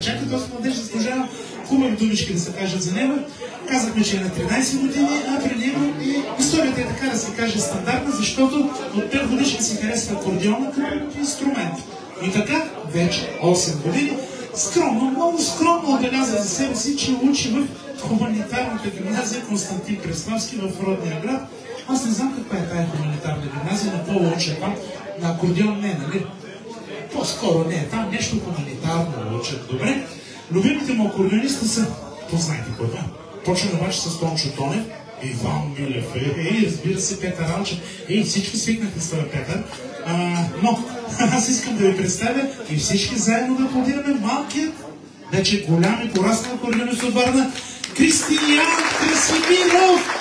чака, този младеж заслужава хубави думички да се кажат за него. Казахме, че е на 13 години, а при него историята е така да се каже стандартна, защото от 5 годишни си харесва акордеона като инструмент. И така, вече 8 години, скромно, много скромно отбеляза за себе си, че учи в хуманитарната гимназия Константин Преславски в родния град. Аз не знам каква е тая хуманитарна гимназия, на какво учат там, на акордеон не, нали? По-скоро не е там, нещо хуманитарно учат. Добре. Любимите му акордеонисти са, познайте кой това. Почваме обаче с Тончо Тонев, Иван Милев, разбира се, Петър Алчев. Всички свикнаха с това Петър. Но аз искам да ви представя и всички заедно да аплодираме малкият, вече голям и пораснал акордеонист от Варна, Кристиян Красимиров!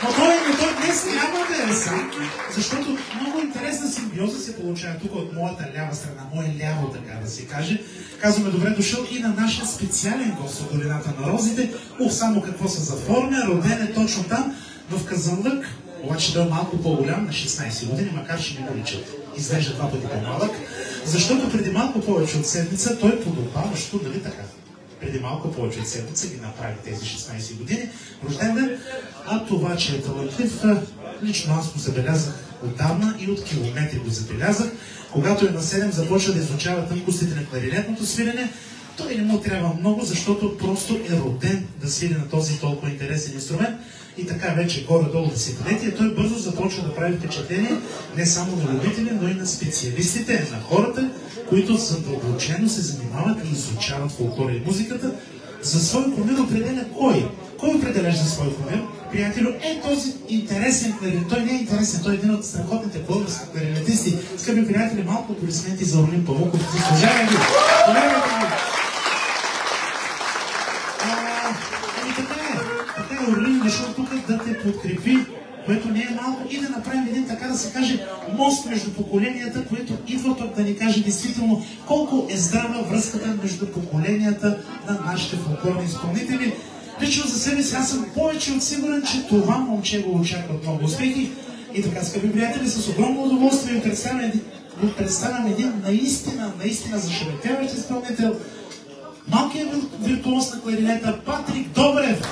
Но той днес няма да е сам, защото много интересна симбиоза се получава тук от моята лява страна, мое ляво, така да се каже. Казваме добре дошъл и на нашия специален гост от долината на розите. Само какво се заформя, роден е точно там, в Казанлък, обаче той е малко по-голям, на 16 години, макар че не го личат. Изглежда 2 пъти по-малък, защото преди малко повече от седмица той подобаващо, дали така? Преди малко повече от седмица ги направи тези 16 години, рожден ден, а това, че е талантлив, лично аз го забелязах отдавна и от километри го забелязах. Когато е на 7, започва да изучава тънкостите на кларинетното свирене. Той не му трябва много, защото просто е роден да свири на този толкова интересен инструмент. И така вече горе-долу десетилетия той бързо започва да прави впечатление не само на любители, но и на специалистите, на хората, които задълбочено се занимават и изучават фолклора и музиката. За свой кумир определя кой? Кой определяш за свой кумир? Приятелю, този интересен кларинет. Той не е интересен, той е един от страхотните български кларинетисти. Скъпи приятели, малко аплодисменти за Орлин Павуков. Заслужава ги! Така е, Орлин дошъл тук да те подкрепи, което не е малко, и да направим един, така да се каже, мост между поколенията, което идва пък да ни каже действително колко е здрава връзката между поколенията на нашите фолклорни изпълнители. Лично за себе си аз съм повече от сигурен, че това момче го очакват много успехи. И така, скъпи приятели, с огромно удоволствие ви представям един наистина зашеметяващ изпълнител, малкият виртуоз на кларинета Патрик Добрев.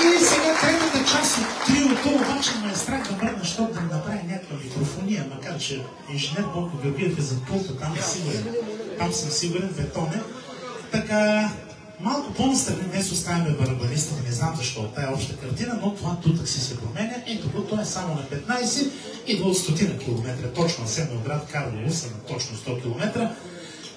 И сега третата част от триото, обаче ме е страх да мръдна, защото да ми направи някаква микрофония, макар че инженер Бойко Георгиев е за пулта, там е сигурен. Там съм сигурен, бетон е. Така, малко по-настрани днес оставяме барабанистите, не знам защо от тая обща картина, но това тутък си се променя. Ето го, той е само на 15, идва от 100 километра, точно на Семеоград, Карлово са на точно 100 километра.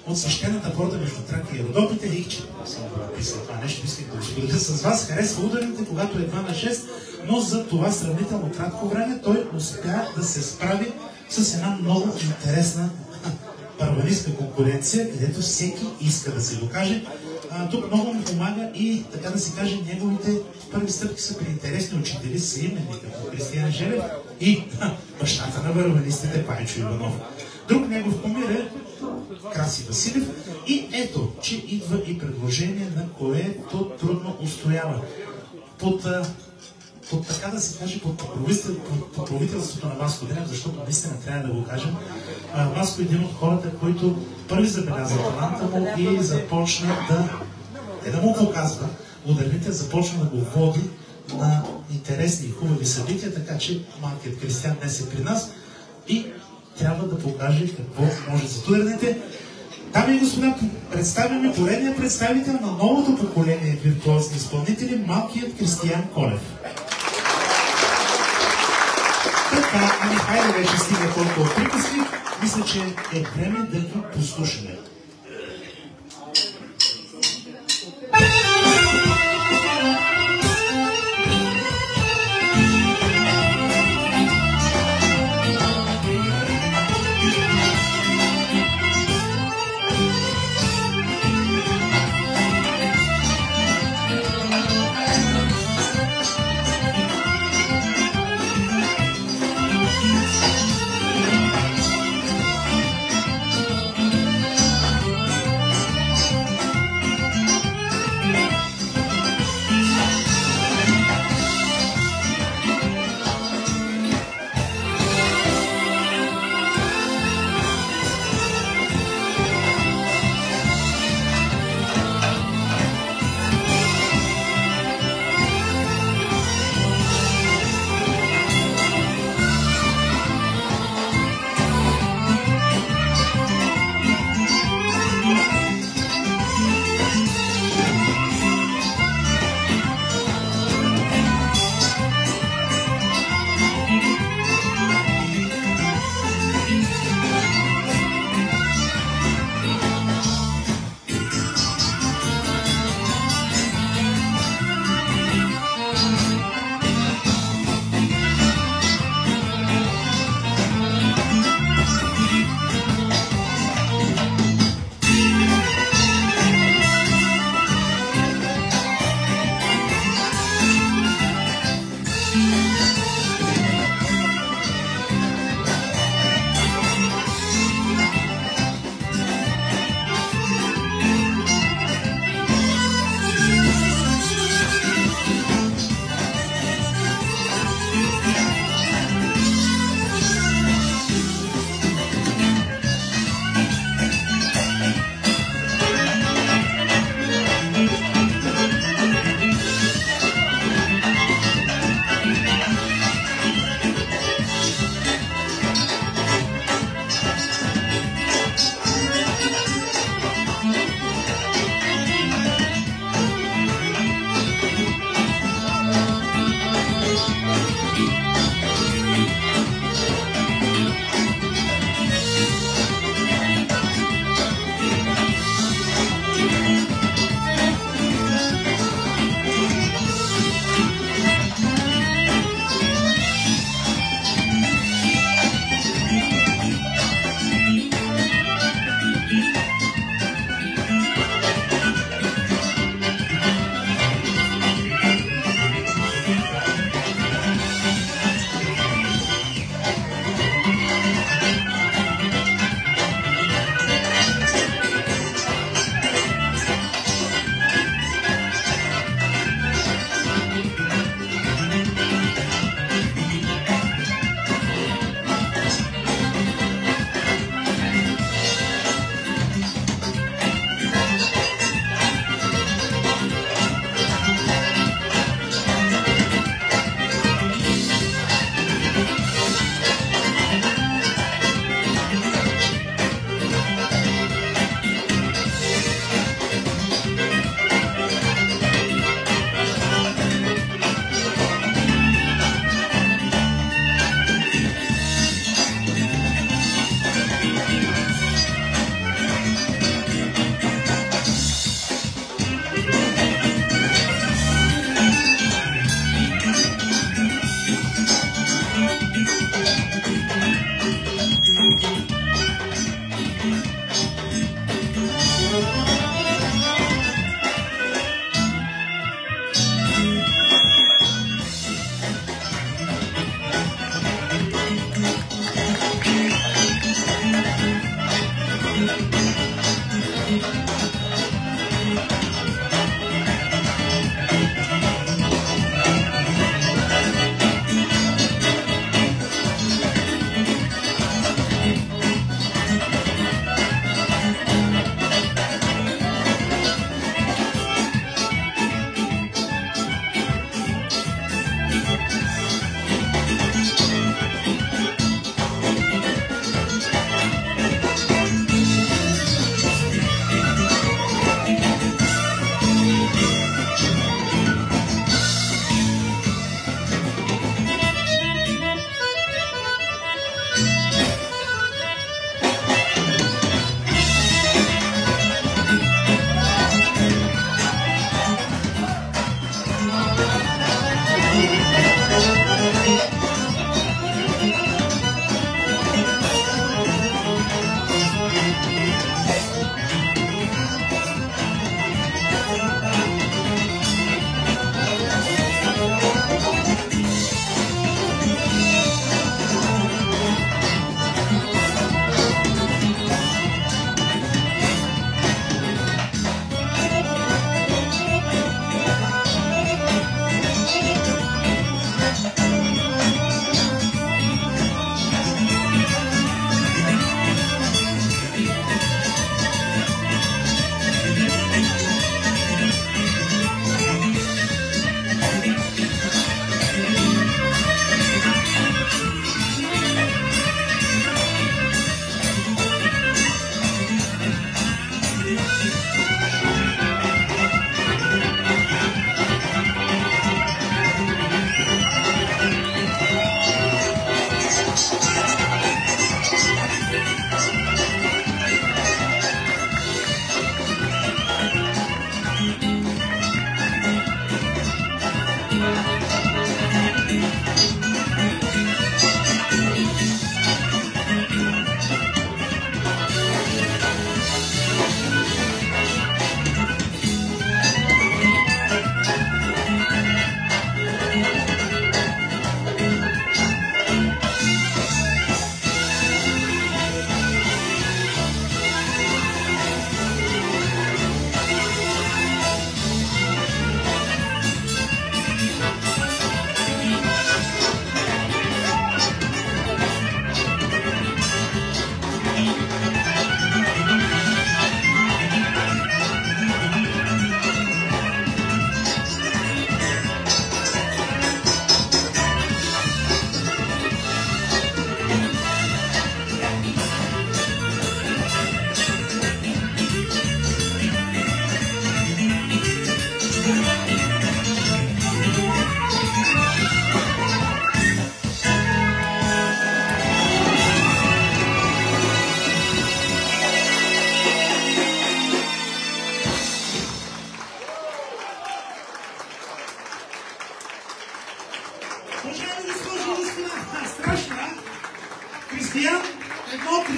От свещената борда между Тракия и Родопите, и че съм го написал това нещо, исках да го споделя с вас. Харесва ударите, когато е 2 на 6, но за това сравнително кратко време той успя да се справи с една много интересна барабанистка конкуренция, където всеки иска да се докаже. Тук много му помага и, така да се каже, неговите първи стъпки са при интересни учители, са имени като Кристиян Желев и бащата на барабанистите Пайчо Иванов. Друг негов кумир е Краси Василев и ето, че идва и предложение, на което трудно устоява. Под така да се каже, под покровителството на Васко Денев, защото наистина трябва да го кажем. Васко е един от хората, които първи забеляза таланта му и започна да му показва ударните, започна да го води на интересни и хубави събития, така че малкият Кристиян днес е при нас и трябва да покаже какво може за ударните. Дами и господа, представяме поредния представител на новото поколение виртуозни изпълнители, малкият Кристиян Колев. Така, хайде вече стига толкова приказки. Мисля, че е време да ги послушаме.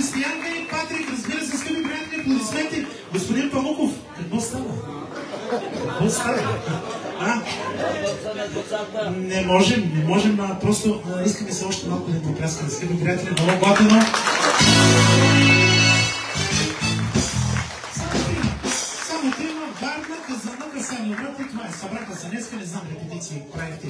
Кристиянка и Патрик, разбира се, скъпи приятели, аплодисменти. Господин Памуков, какво става? Какво става? Не можем, просто искаме се още малко да попляскаме, скъпи приятели, много готино. Само тема, Варна, Казанлък, Асениловрат и това е. Събраха се днеска, не знам, репетиции правихте.